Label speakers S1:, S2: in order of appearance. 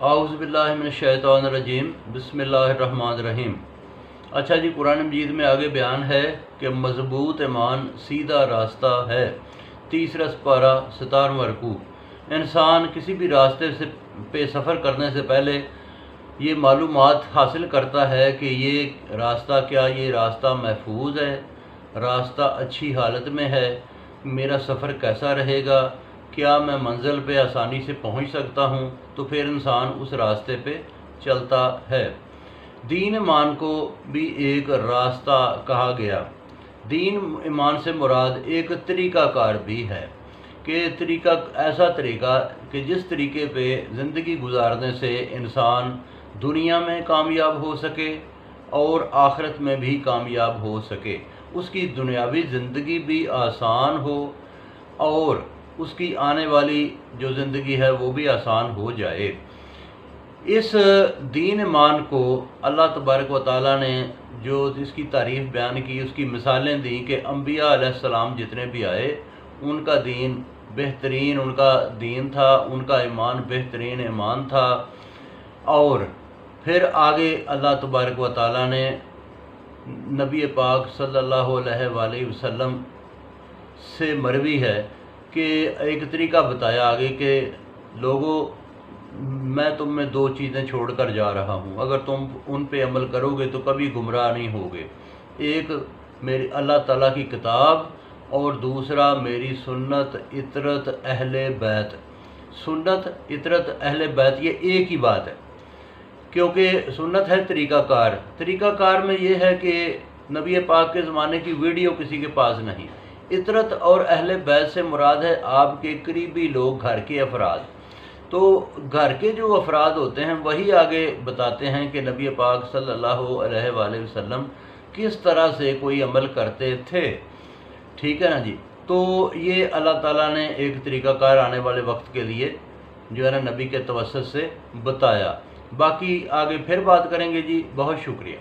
S1: اعوذ باللہ من الشیطان الرجیم بسم اللہ الرحمن الرحیم۔ اچھا جی، قرآن مجید میں آگے بیان ہے کہ مضبوط ایمان سیدھا راستہ ہے۔ تیسرا سپارہ 17واں رکوع۔ انسان کسی بھی راستے پہ سفر کرنے سے پہلے یہ معلومات حاصل کرتا ہے کہ یہ راستہ یہ راستہ محفوظ ہے، راستہ اچھی حالت میں ہے، میرا سفر کیسا رہے گا، کیا میں منزل پہ آسانی سے پہنچ سکتا ہوں، تو پھر انسان اس راستے پہ چلتا ہے۔ دین ایمان کو بھی ایک راستہ کہا گیا۔ دین ایمان سے مراد ایک طریقہ کار بھی ہے کہ ایسا طریقہ کہ جس طریقے پہ زندگی گزارنے سے انسان دنیا میں کامیاب ہو سکے اور آخرت میں بھی کامیاب ہو سکے، اس کی دنیاوی زندگی بھی آسان ہو اور اس کی آنے والی جو زندگی ہے وہ بھی آسان ہو جائے۔ اس دین ایمان کو اللہ تبارک و تعالیٰ نے جو اس کی تعریف بیان کی، اس کی مثالیں دیں کہ انبیاء علیہ السلام جتنے بھی آئے ان کا دین بہترین ان کا دین تھا، ان کا ایمان بہترین ایمان تھا۔ اور پھر آگے اللہ تبارک و تعالیٰ نے نبی پاک صلی اللہ علیہ وآلہ وسلم سے مروی ہے کہ ایک طریقہ بتایا آگے کہ لوگوں، میں تم میں دو چیزیں چھوڑ کر جا رہا ہوں، اگر تم ان پہ عمل کرو گے تو کبھی گمراہ نہیں ہوگے۔ ایک میری اللہ تعالیٰ کی کتاب اور دوسرا میری سنت اطرت اہل بیت۔ سنت اطرت اہل بیت یہ ایک ہی بات ہے، کیونکہ سنت ہے طریقہ کار میں یہ ہے کہ نبی پاک کے زمانے کی ویڈیو کسی کے پاس نہیں۔ اطرت اور اہل بیت سے مراد ہے آپ کے قریبی لوگ، گھر کے افراد۔ تو گھر کے جو افراد ہوتے ہیں وہی آگے بتاتے ہیں کہ نبی پاک صلی اللہ علیہ وآلہ وسلم کس طرح سے کوئی عمل کرتے تھے، ٹھیک ہے نا جی۔ تو یہ اللہ تعالیٰ نے ایک طریقہ کار آنے والے وقت کے لیے جو ہے نا نبی کے توسط سے بتایا۔ باقی آگے پھر بات کریں گے جی، بہت شکریہ۔